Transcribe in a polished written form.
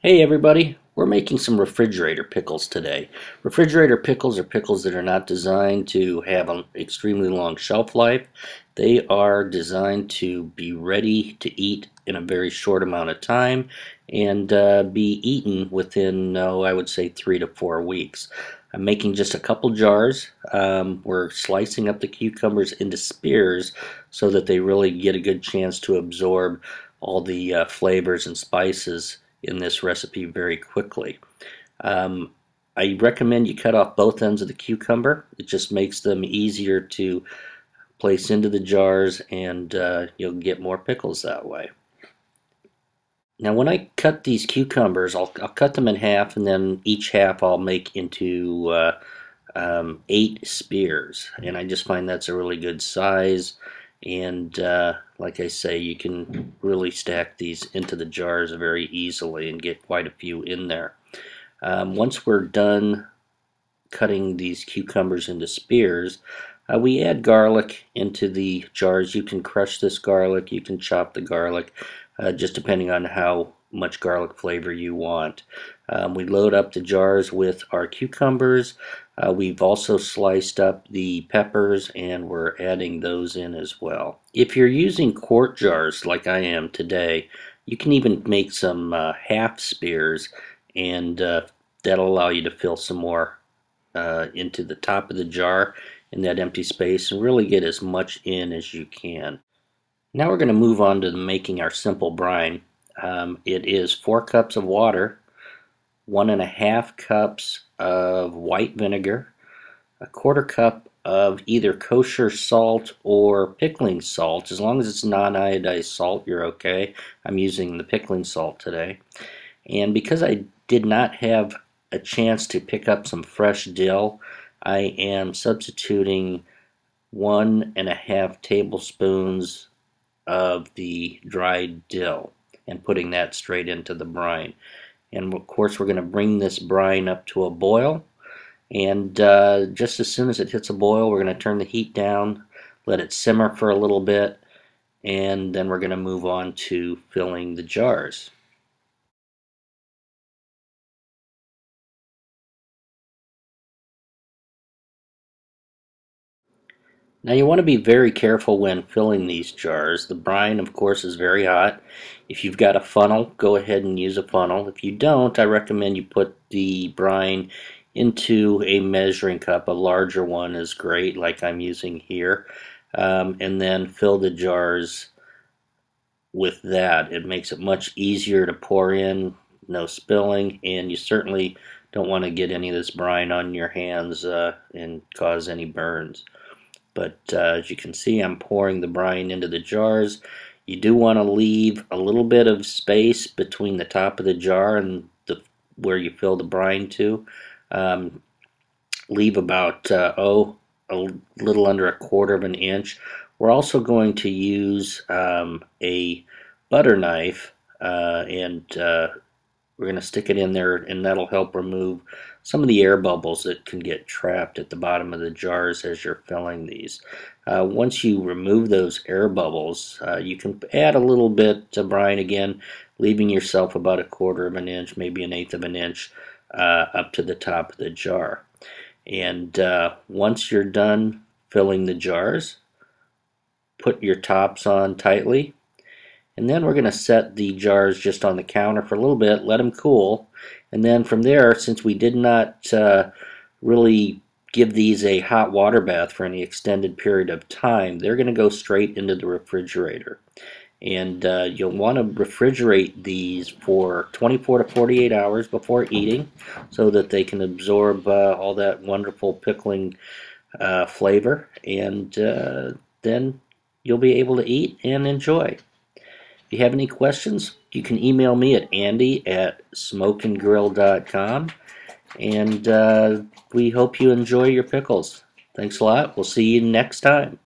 Hey everybody, we're making some refrigerator pickles today. Refrigerator pickles are pickles that are not designed to have an extremely long shelf life. They are designed to be ready to eat in a very short amount of time and be eaten within, I would say 3 to 4 weeks. I'm making just a couple jars. We're slicing up the cucumbers into spears so that they really get a good chance to absorb all the flavors and spices in this recipe very quickly. Um, I recommend you cut off both ends of the cucumber. It just makes them easier to place into the jars, and you'll get more pickles that way. Now when I cut these cucumbers, I'll cut them in half, and then each half I'll make into 8 spears, and I just find that's a really good size. And like I say, you can really stack these into the jars very easily and get quite a few in there. Once we're done cutting these cucumbers into spears, we add garlic into the jars. You can crush this garlic, you can chop the garlic, just depending on how much garlic flavor you want. We load up the jars with our cucumbers. We've also sliced up the peppers, and we're adding those in as well. If you're using quart jars like I am today, you can even make some half spears, and that'll allow you to fill some more into the top of the jar in that empty space and really get as much in as you can. Now we're going to move on to making our simple brine. It is 4 cups of water, 1½ cups of white vinegar, 1/4 cup of either kosher salt or pickling salt. As long as it's non-iodized salt, you're okay. I'm using the pickling salt today. And because I did not have a chance to pick up some fresh dill, I am substituting 1½ tablespoons of the dried dill and putting that straight into the brine. And of course we're going to bring this brine up to a boil, and just as soon as it hits a boil, we're going to turn the heat down, let it simmer for a little bit, and then we're going to move on to filling the jars. Now you want to be very careful when filling these jars. The brine, of course, is very hot. If you've got a funnel, go ahead and use a funnel. If you don't, I recommend you put the brine into a measuring cup. A larger one is great, like I'm using here, and then fill the jars with that. It makes it much easier to pour in, no spilling, and you certainly don't want to get any of this brine on your hands and cause any burns. But as you can see, I'm pouring the brine into the jars. You do want to leave a little bit of space between the top of the jar and where you fill the brine to. Leave about a little under 1/4 inch. We're also going to use a butter knife, and we're going to stick it in there, and that'll help remove some of the air bubbles that can get trapped at the bottom of the jars as you're filling these. Once you remove those air bubbles, you can add a little bit of brine again, leaving yourself about 1/4 inch, maybe 1/8 inch up to the top of the jar. And once you're done filling the jars, put your tops on tightly. And then we're going to set the jars just on the counter for a little bit, let them cool, and then from there, since we did not really give these a hot water bath for any extended period of time, they're going to go straight into the refrigerator. And you'll want to refrigerate these for 24 to 48 hours before eating so that they can absorb all that wonderful pickling flavor, and then you'll be able to eat and enjoy. If you have any questions, you can email me at andy@smokeandgrill.com, and we hope you enjoy your pickles. Thanks a lot. We'll see you next time.